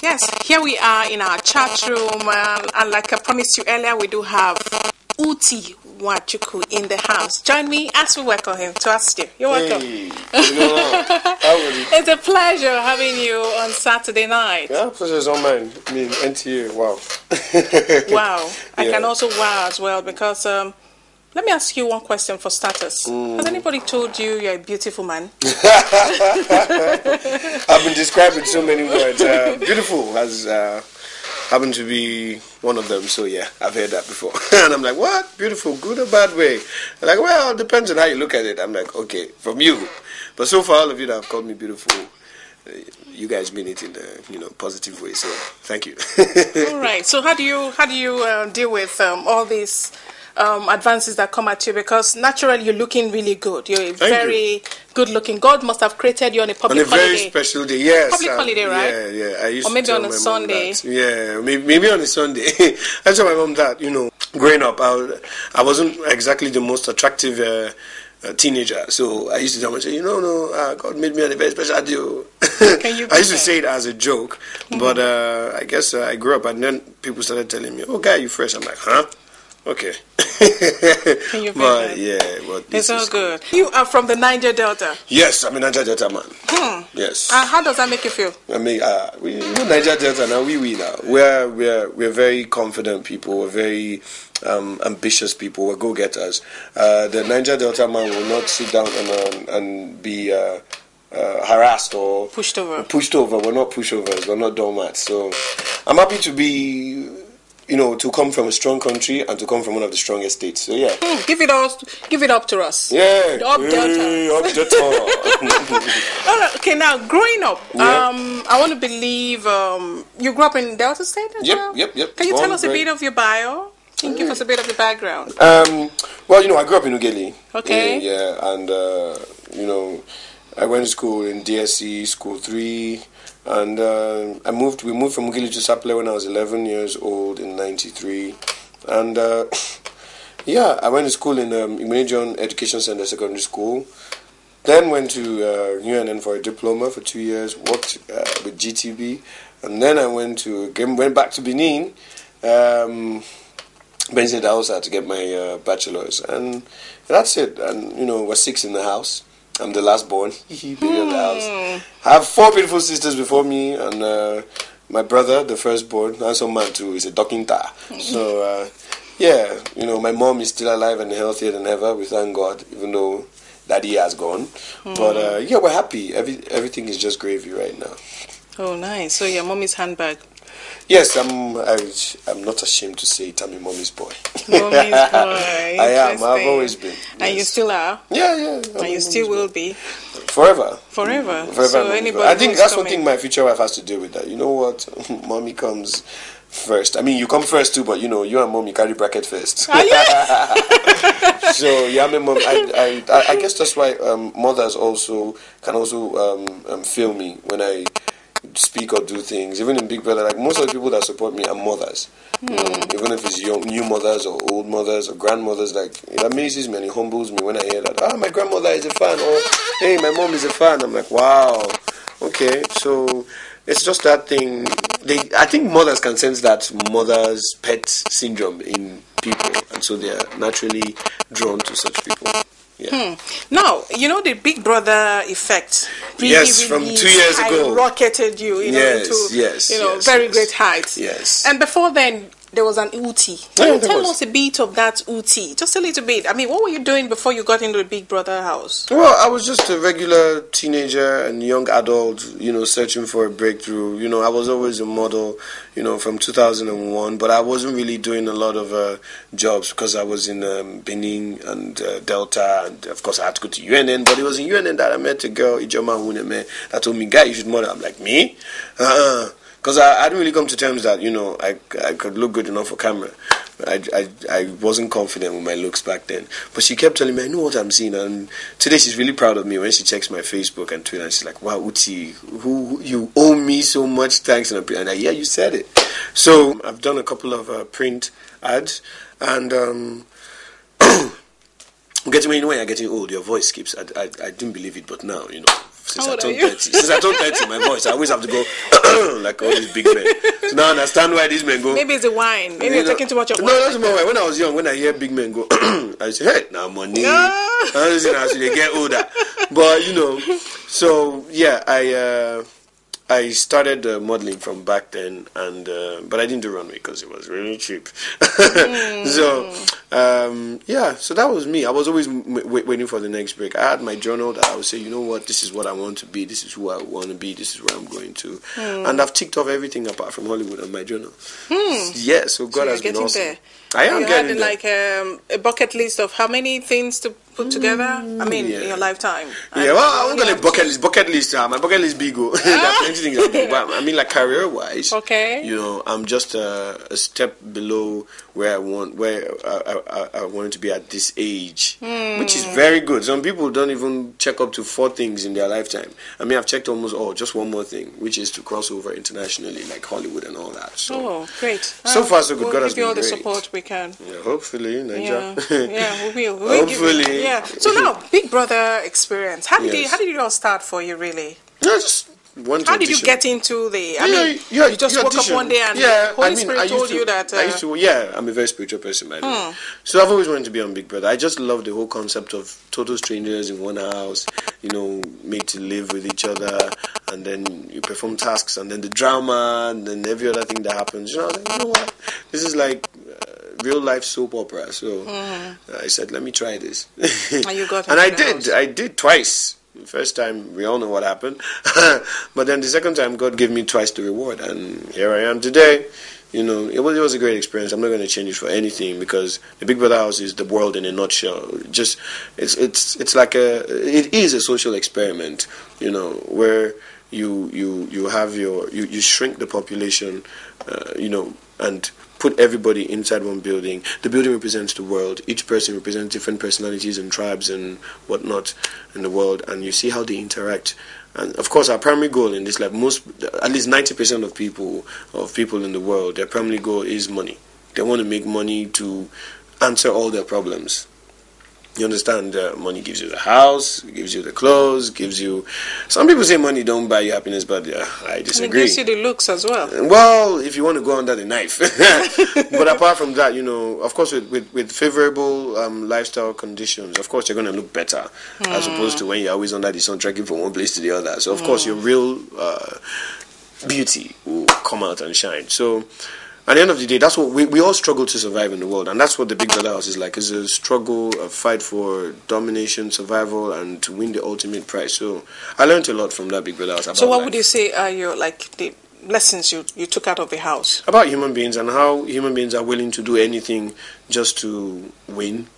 Yes, here we are in our chat room, and like I promised you earlier, we do have Uti Nwachukwu in the house. Join me as we welcome him to our studio. You're welcome. Hey, it's a pleasure having you on Saturday night. Yeah, pleasure is all mine. I mean, NTA, wow. Wow. I can also wow as well because, let me ask you one question for starters. Has anybody told you you're a beautiful man? I've been described with so many words. Beautiful has happened to be one of them. So yeah, I've heard that before. And I'm like, what? Beautiful, good or bad way? They're like, well, it depends on how you look at it. I'm like, okay, from you. But so far, all of you that have called me beautiful, you guys mean it in a positive way. So thank you. All right. So how do you deal with all these advances that come at you? Because naturally you're looking really good. You're very good looking. God must have created you on a public holiday. On a very special day, yes. Public holiday, right? Yeah. I used or maybe to tell on a my Sunday. Mom that. Yeah, maybe on a Sunday. I told my mom that, growing up, I wasn't exactly the most attractive teenager. So I used to tell myself, God made me on a very special day. I used to say it as a joke, but I guess I grew up and then people started telling me, oh, guy, you fresh. I'm like, huh? Okay. But it's all good. You are from the Niger Delta. Yes, I'm a Niger Delta man. Yes. How does that make you feel? I mean, Niger Delta now. We now. We're very confident people. We're very ambitious people. We're go-getters. The Niger Delta man will not sit down and be harassed or pushed over. We're not pushovers. We're not doormats. So I'm happy to be. To come from a strong country and to come from one of the strongest states. So yeah. Give it up to us. Yeah. Up Delta. All right. Okay, now growing up, I want to believe you grew up in Delta State as well? Yep. Can you tell us a bit of your bio? Can you give us a bit of your background? Well, I grew up in Ughelli. Okay. Yeah, and I went to school in DSC, School 3. And we moved from Ughelli to Sapele when I was 11 years old in 93. And I went to school in Igbenedion Education Center Secondary School. Then went to UNN for a diploma for 2 years, worked with GTB. And then I went back to Benin, Benin Hausa to get my bachelor's. And that's it. And, we're 6 in the house. I'm the last born, baby of the house. I have 4 beautiful sisters before me, and my brother, the firstborn, handsome man too, is a dokinta. So, my mom is still alive and healthier than ever, we thank God, even though daddy has gone. But, we're happy. Everything is just gravy right now. Oh, nice. So your mommy's handbag. Yes, I'm not ashamed to say it. I'm a mommy's boy. Mommy's boy. I am. I've always been. Yes. And you still are? Yeah. And you still will be? Forever. So anybody I think that's one thing my future wife has to deal with. That. You know what? Mommy comes first. I mean, you come first too, but you and mom, you carry bracket first. Are you? So yeah, I'm a mom. I guess that's why mothers can also feel me when I speak or do things. Even in Big Brother, like most of the people that support me are mothers. Even if it's new mothers or old mothers or grandmothers, like it amazes me and it humbles me when I hear that. My grandmother is a fan, or hey, my mom is a fan. I'm like, wow, okay. So it's just that thing. I think mothers can sense that mother's pet syndrome in people, and so they are naturally drawn to such people. Yeah. Now, the Big Brother effect. Yes, from 2 years ago. Rocketed you, into very great heights. Yes. And before then, there was an Uti. Can you tell us a bit of that Uti? Just a little bit. I mean, what were you doing before you got into the Big Brother house? Well, I was just a regular teenager and young adult, searching for a breakthrough. I was always a model, from 2001, but I wasn't really doing a lot of jobs because I was in Benin and Delta, and of course I had to go to UNN, but it was in UNN that I met a girl, Ijoma Huneme, that told me, guy, you should model. I'm like, me? Because I didn't really come to terms that, I could look good enough for camera. I wasn't confident with my looks back then. But she kept telling me, I know what I'm seeing. And today she's really proud of me when she checks my Facebook and Twitter. And she's like, wow, Uti, you owe me so much thanks. And I'm like, yeah, you said it. So I've done a couple of print ads. And when you're getting old, your voice skips. I didn't believe it, but now, since I turned 30. Since I turned 30, my voice, I always have to go like all these big men. So now I understand why these men go. Maybe it's the wine. Maybe you're taking too much of wine. No, that's my wine. When I was young, when I hear big men go, I say, hey, now money. As they get older. But, so, yeah, I started modeling from back then, and but I didn't do runway because it was really cheap. So that was me. I was always waiting for the next break. I had my journal that I would say, you know what, this is what I want to be, this is who I want to be, this is where I'm going to. And I've ticked off everything apart from Hollywood on my journal. Yeah, so God has been awesome. There. I am getting there. Like a bucket list of how many things to put together? I mean, in your lifetime. Yeah, well, I'm going to bucket list. My bucket list big. There are plenty things I do. But I mean, like career-wise, I'm just a step below where I wanted to be at this age, which is very good. Some people don't even check up to 4 things in their lifetime. I mean, I've checked almost all. Just one more thing, which is to cross over internationally, like Hollywood and all that. So, great. So far, so good. God has been great. We'll give you all the support we can. Yeah, hopefully, Nigeria. Yeah, we will. Hopefully. Yeah. So now, Big Brother experience. How did it all start for you, really? How did you get into the? You just woke up one day and the Holy Spirit told you that. I'm a very spiritual person, by the way. So I've always wanted to be on Big Brother. I just love the whole concept of total strangers in one house, made to live with each other, and then you perform tasks, and then the drama, and then every other thing that happens. I was like, you know what? This is like real life soap opera. So I said, let me try this. And you got and I did. I did twice. The first time, we all know what happened. But then the second time, God gave me twice the reward. And here I am today. It was a great experience. I'm not going to change it for anything, because the Big Brother house is the world in a nutshell. It's like it is a social experiment, where you have you shrink the population, and put everybody inside one building. The building represents the world. Each person represents different personalities and tribes and whatnot in the world, and you see how they interact. And of course, our primary goal in this life, at least 90% of people in the world, their primary goal is money. They want to make money to answer all their problems. You understand? Money gives you the house, gives you the clothes, gives you... Some people say money don't buy you happiness, but I disagree. And it gives you the looks as well. Well, if you want to go under the knife. But apart from that, of course, with favorable lifestyle conditions, of course, you're going to look better, as opposed to when you're always under the sun, trekking from one place to the other. So, of course, your real beauty will come out and shine. So... At the end of the day, that's what we all struggle to survive in the world, and that's what the Big Brother house is like. It's a struggle, a fight for domination, survival, and to win the ultimate prize. So I learned a lot from that Big Brother house. So what would you say are the lessons you took out of the house? About human beings, and how human beings are willing to do anything just to win.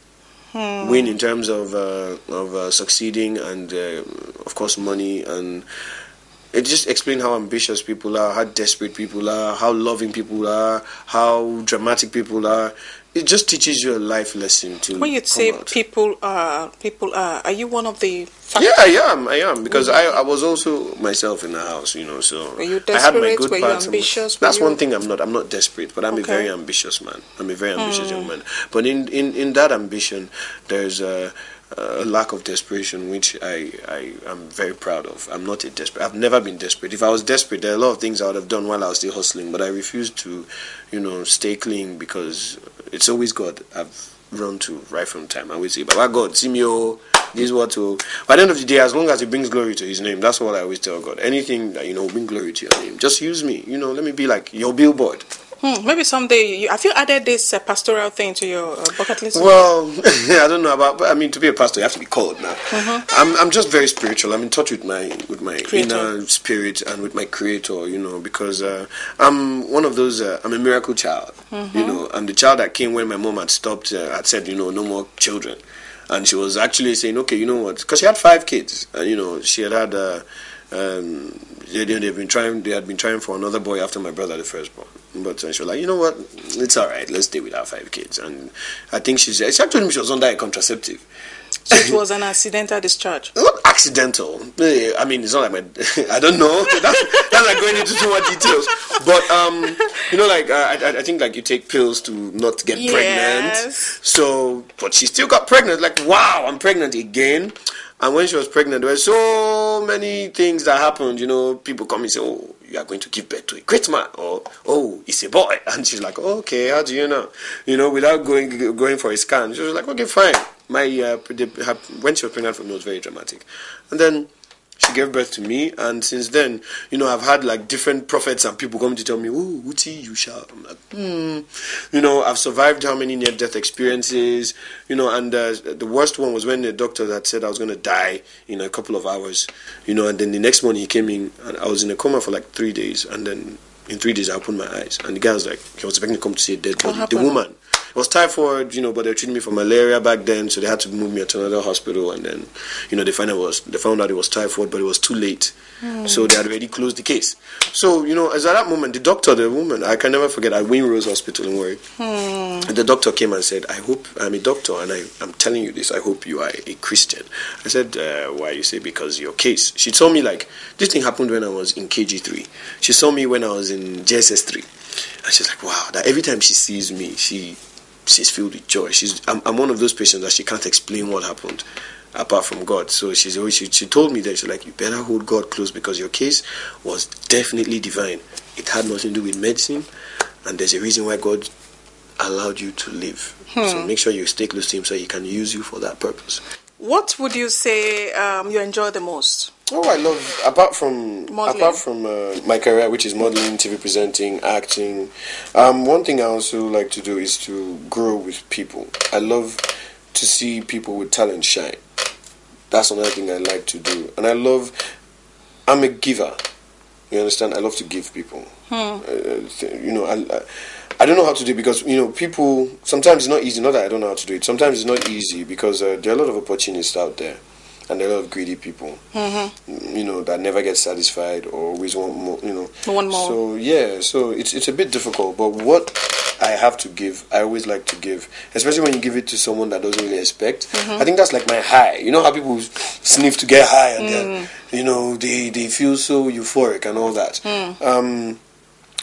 Win in terms of succeeding, and of course money, and it just explains how ambitious people are, how desperate people are, how loving people are, how dramatic people are. It just teaches you a life lesson to. When you say people are you one of the? Yeah, I am, because I was also myself in the house, so were you desperate? I had my good were you parts. ambitious? That's one thing I'm not. I'm not desperate, but I'm a very ambitious man. I'm a very ambitious young man. But in that ambition, there's a lack of desperation, which I am very proud of. I'm not a desperate. I've never been desperate. If I was desperate, there are a lot of things I would have done while I was still hustling, but I refused to, stay clean, because it's always God I've run to right from time. I always say, Baba God, see me, this is what to... By the end of the day, as long as it brings glory to his name, that's what I always tell God. Anything that, bring glory to your name, just use me. Let me be like your billboard. Maybe someday, have you added this pastoral thing to your bucket list? Well, I don't know about, but I mean, to be a pastor, you have to be called now. I'm just very spiritual. I'm in touch with my inner spirit and with my Creator, because I'm one of those. I'm a miracle child. I'm the child that came when my mom had stopped, had said, no more children, and she was actually saying, okay, you know what? Because she had 5 kids, and she had they had been trying for another boy after my brother, the firstborn. But she was like, you know what, it's all right, let's stay with our 5 kids. And I think she actually told me she was under a contraceptive. So it was an accidental discharge? Not accidental. I mean, it's not like I don't know. That's like going into too much details. But, I think like you take pills to not get pregnant. So, but she still got pregnant. Like, wow, I'm pregnant again. And when she was pregnant, there were so many things that happened. You know, people come and say, "Oh, you are going to give birth to a great man," or "Oh, it's a boy," and she's like, oh, "Okay, how do you know?" You know, without going for a scan, she was like, "Okay, fine." When she was pregnant for me, it was very dramatic, and then she gave birth to me, and since then, you know, I've had like different prophets and people coming to tell me, "Oh, Uti, you shall." I'm like, You know, I've survived how many near-death experiences, you know, and the worst one was when the doctor had said I was going to die in a couple of hours, you know, and then the next morning he came in, and I was in a coma for like 3 days, and then in 3 days I opened my eyes, and the guy was like, he was expecting to come to see a dead body. The woman. It was typhoid, you know, but they were treating me for malaria back then, so they had to move me to another hospital, and then, you know, they found out it was typhoid, but it was too late. So they had already closed the case. So, you know, as at that moment, the woman, I can never forget, at Wayne-Rose Hospital in Warri, the doctor came and said, "I hope, I'm a doctor, and I'm telling you this, I hope you are a Christian." I said, "Why?" You say, "Because your case." She told me, like, this thing happened when I was in KG3. She saw me when I was in JSS3. And she's like, wow, that every time she sees me, she's filled with joy. I'm one of those patients that she can't explain what happened apart from God. So she told me that, she's like, "You better hold God close, because your case was definitely divine. It had nothing to do with medicine, and there's a reason why God allowed you to live. So make sure you stay close to him so he can use you for that purpose." What would you say you enjoy the most? Oh, I love, apart from my career, which is modeling, TV presenting, acting. One thing I also like to do is to grow with people. I love to see people with talent shine. That's another thing I like to do. And I'm a giver. You understand? I love to give people. You know, I don't know how to do it, because, you know, people, sometimes it's not easy. Not that I don't know how to do it. Sometimes it's not easy because there are a lot of opportunists out there. And there are a lot of greedy people, you know, that never get satisfied or always want more, you know. One more. So, yeah, so it's a bit difficult. But what I have to give, I always like to give. Especially when you give it to someone that doesn't really expect. I think that's like my high. You know how people sniff to get high and then, you know, they feel so euphoric and all that.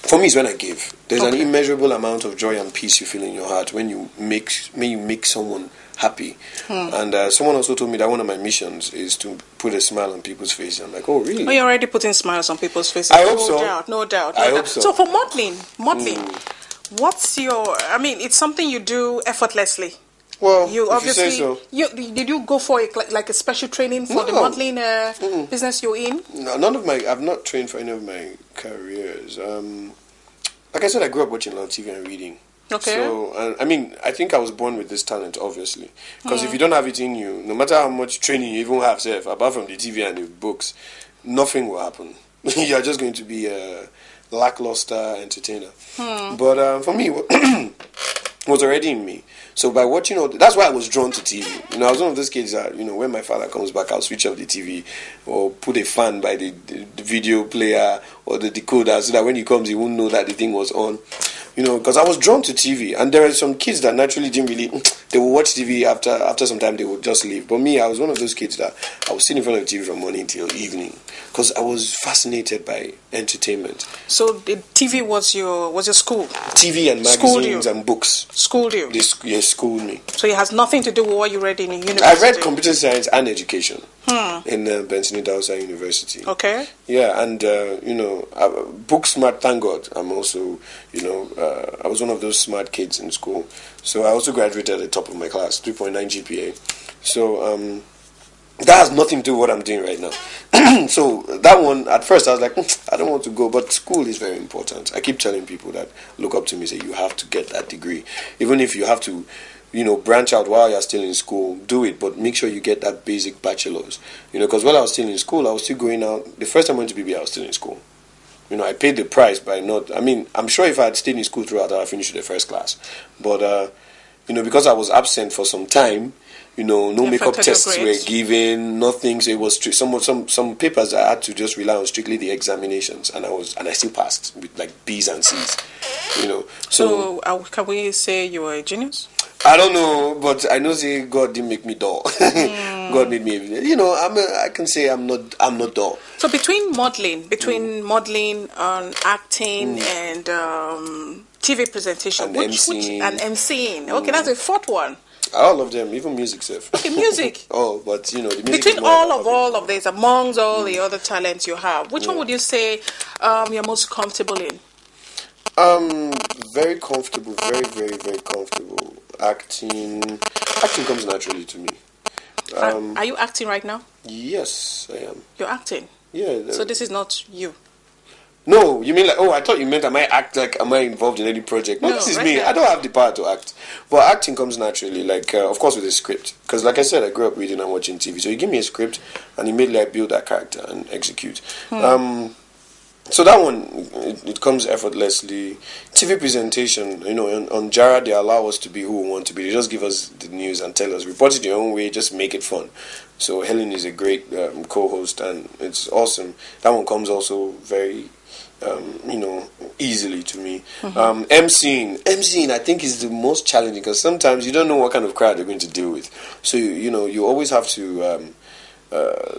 For me, it's when I give. There's an immeasurable amount of joy and peace you feel in your heart when you make someone happy. And someone also told me that one of my missions is to put a smile on people's faces. I'm like, oh, really? Oh, you're already putting smiles on people's faces. I hope so. No doubt. I hope so. So for modeling, what's your, I mean, it's something you do effortlessly. Well, you obviously, if you say so. Did you go for like a special training for the modeling business you're in? No, I've not trained for any of my careers. Like I said, I grew up watching a lot of TV and reading. Okay. So, I mean, I think I was born with this talent, obviously. Because if you don't have it in you, no matter how much training you even have, apart from the TV and the books, nothing will happen. You're just going to be a lackluster entertainer. But for me, it was already in me. So by watching all that's why I was drawn to TV. You know, I was one of those kids that, you know, when my father comes back, I'll switch off the TV or put a fan by the video player or the decoder so that when he comes, he won't know that the thing was on. You know, because I was drawn to TV, and there are some kids that naturally didn't really. They will watch TV after some time, they would just leave. But me, I was one of those kids that I was sitting in front of the TV from morning till evening because I was fascinated by entertainment. So the TV was your school? TV and magazines and books. Schooled you? They schooled me. So it has nothing to do with what you read in university? I read computer science and education in Benson Idahosa University. Okay. Yeah, and, you know, book smart, thank God. I'm also, you know, I was one of those smart kids in school. So I also graduated at the top of my class, 3.9 GPA. So that has nothing to do with what I'm doing right now. So that one, at first I was like, I don't want to go, but school is very important. I keep telling people that look up to me, say you have to get that degree. Even if you have to, you know, branch out while you're still in school, do it, but make sure you get that basic bachelor's. You know, because while I was still in school, I was still going out. The first time I went to BB, I was still in school. You know, I paid the price by not, I mean, I'm sure if I had stayed in school throughout, I would have finished with the first class. But, you know, because I was absent for some time, you know, no makeup tests were given, nothing. So it was some papers I had to just rely on strictly the examinations, and I still passed with like B's and C's. You know, so can we say you were a genius? I don't know, but I know say God didn't make me dull. God made me, you know, I can say I'm not dull. So between modeling, acting and TV presentation, and and MCing. Okay, that's the fourth one. All of them, even music stuff. Okay, music. Oh, but you know, the music between all of this, amongst all the other talents you have, which one would you say you're most comfortable in? Very comfortable, very comfortable. Acting comes naturally to me. Are you acting right now? Yes, I am. You're acting? Yeah. So this is not you? No, you mean like, oh, I thought you meant am I involved in any project? No, this is me. I don't have the power to act. But acting comes naturally, like, of course with a script. Because like I said, I grew up reading and watching TV. So you give me a script and immediately I build that character and execute. So that one, it comes effortlessly. TV presentation, you know, on Jara, they allow us to be who we want to be. They just give us the news and tell us, report it your own way, just make it fun. So Helen is a great co-host and it's awesome. That one comes also very, you know, easily to me. MCing, I think is the most challenging because sometimes you don't know what kind of crowd you're going to deal with. So, you know, you always have to...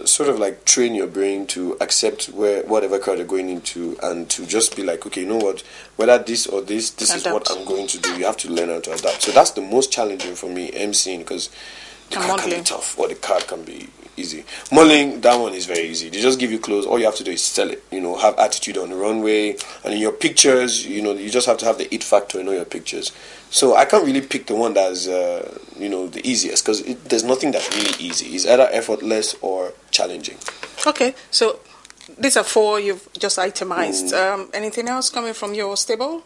sort of like train your brain to accept whatever crowd you're going into and to just be like, okay, you know what, whether this or this is what I'm going to do. You have to learn how to adapt. So that's the most challenging for me, MCing, because the card can be tough or the card can be easy. Modeling, that one is very easy. They just give you clothes. All you have to do is sell it. You know, have attitude on the runway, and in your pictures, you know, you just have to have the it factor in all your pictures. So I can't really pick the one that's you know, the easiest because there's nothing that's really easy. It's either effortless or challenging. Okay, so these are 4 you've just itemized. Anything else coming from your stable?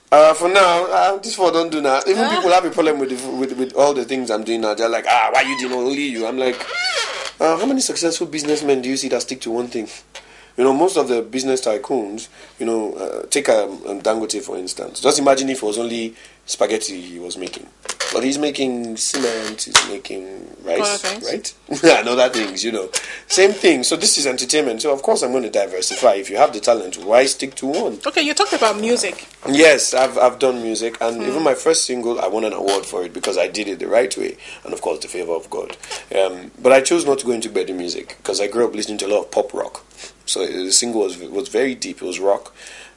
For now, this 4 don't do that. Even people have a problem with all the things I'm doing now. They're like, why you doing only you? I'm like, how many successful businessmen do you see that stick to one thing? You know, most of the business tycoons, you know, take Dangote for instance. Just imagine if it was only spaghetti he was making. But he's making cement, he's making rice, right? And other things, you know. Same thing. So this is entertainment. So of course I'm going to diversify. If you have the talent, why stick to one? Okay, you talked about music. Yes, I've done music. And even my first single, I won an award for it because I did it the right way. And of course, the favor of God. But I chose not to go into bedroom music because I grew up listening to a lot of pop rock. So the single was very deep. It was rock.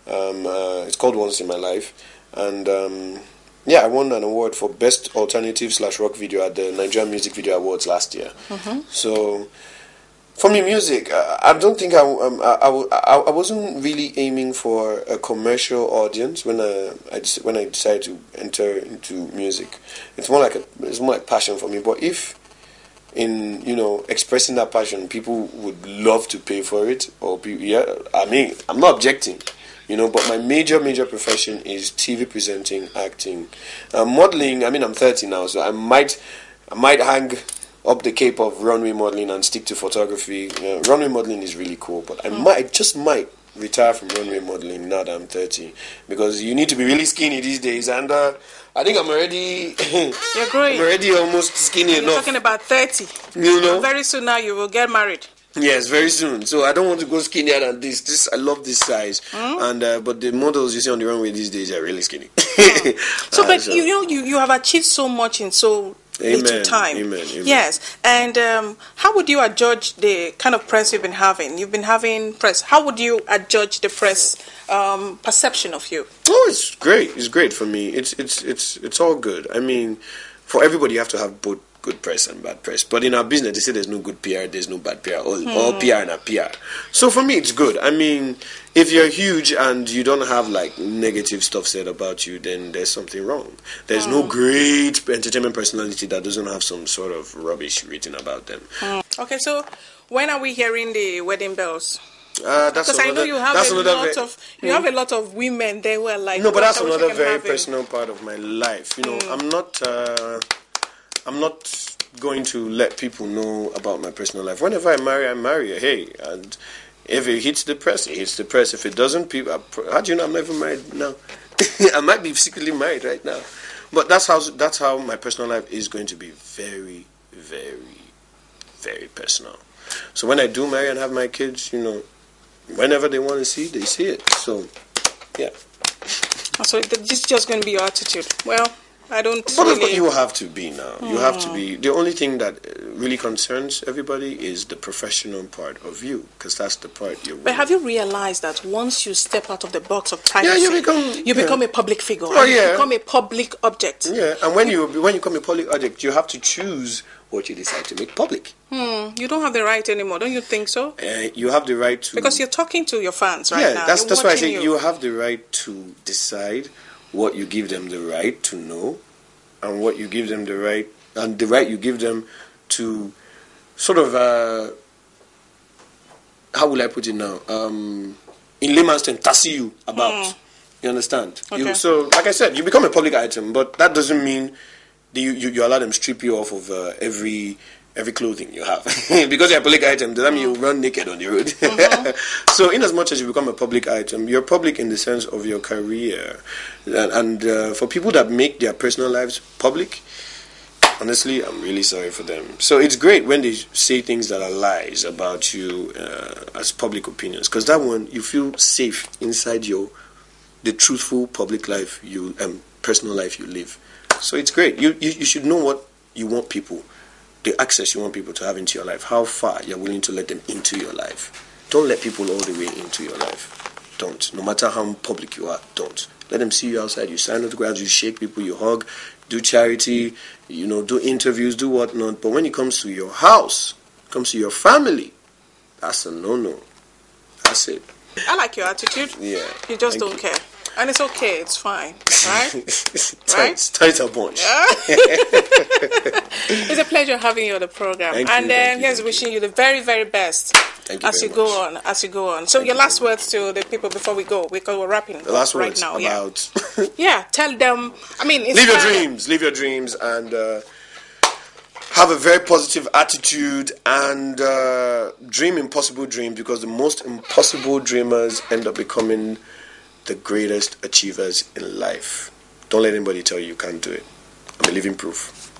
It's called Once in My Life. And... yeah, I won an award for Best Alternative/Rock Video at the Nigerian Music Video Awards last year. So, for me, music, I don't think I wasn't really aiming for a commercial audience when I decided to enter into music. It's more like passion for me. But if in, you know, expressing that passion, people would love to pay for it, or I mean, I'm not objecting. You know, but my major profession is TV presenting, acting, modeling. I mean, I'm 30 now, so I might hang up the cape of runway modeling and stick to photography. Runway modeling is really cool, but I just might retire from runway modeling now that I'm 30 because you need to be really skinny these days, and I think I'm already. You're growing. I'm already almost skinny enough. You're talking about 30. You know, very soon now you will get married. Yes, very soon. So I don't want to go skinnier than this. I love this size, and but the models you see on the runway these days are really skinny. So, but so, you have achieved so much in so little time. Amen. Yes, and how would you adjudge the kind of press you've been having? You've been having press. How would you adjudge the press perception of you? Oh, it's great. It's great for me. It's all good. I mean, for everybody, you have to have both good press and bad press. But in our business, they say there's no good PR, there's no bad PR. All PR and a PR. So for me, it's good. I mean, if you're huge and you don't have like negative stuff said about you, then there's something wrong. There's no great entertainment personality that doesn't have some sort of rubbish written about them. Okay, so when are we hearing the wedding bells? Because I know you have a lot of women. They were like, no, but that's another very personal part of my life. You know, I'm not going to let people know about my personal life. Whenever I marry. Hey, and if it hits the press, it hits the press. If it doesn't, people. How do you know I'm not even married now? I might be secretly married right now, but that's how my personal life is going to be very, very, very personal. So when I do marry and have my kids, you know, whenever they want to see, they see it. So, yeah. So this is just going to be your attitude. Well. I don't. But really... you have to be now. You have to be. The only thing that really concerns everybody is the professional part of you, because that's the part you're. But have you realized that once you step out of the box of privacy, you become a public figure. Oh, yeah. You become a public object. Yeah, and when you become a public object, you have to choose what you decide to make public. You don't have the right anymore, don't you think so? You have the right to... Because you're talking to your fans right now. Yeah, that's why I say you have the right to decide what you give them the right to know, and what you give them the right you give them to sort of how will I put it now? In layman's terms, tassy you about. You understand? Okay. So, like I said, you become a public item, but that doesn't mean you allow them strip you off of every clothing you have. Because you're a public item, does that mean you run naked on the road? So in as much as you become a public item, you're public in the sense of your career. And for people that make their personal lives public, honestly, I'm really sorry for them. So it's great when they say things that are lies about you as public opinions, because that one, you feel safe inside the truthful public life personal life you live. So it's great. You should know what you want people, the access you want people to have into your life, how far you're willing to let them into your life. Don't let people all the way into your life. Don't. No matter how public you are, don't. Let them see you outside. You sign autographs, you shake people, you hug, do charity, do interviews, do whatnot. But when it comes to your house, comes to your family, that's a no-no. That's it. I like your attitude. Yeah. You just don't care. And it's okay, it's fine, right? Tight a bunch. Yeah. It's a pleasure having you on the program. Here's wishing you the very, very best as you go on. So your last words to the people before we go, because we're wrapping the last right words now. About tell them. Live your dreams, and have a very positive attitude, and dream impossible dreams, because the most impossible dreamers end up becoming the greatest achievers in life. Don't let anybody tell you can't do it. I'm a living proof.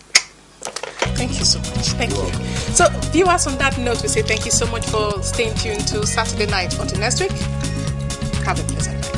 Thank you so much. Thank you. So, viewers, on that note, we say thank you so much for staying tuned to Saturday Night. Until next week, have a pleasant night.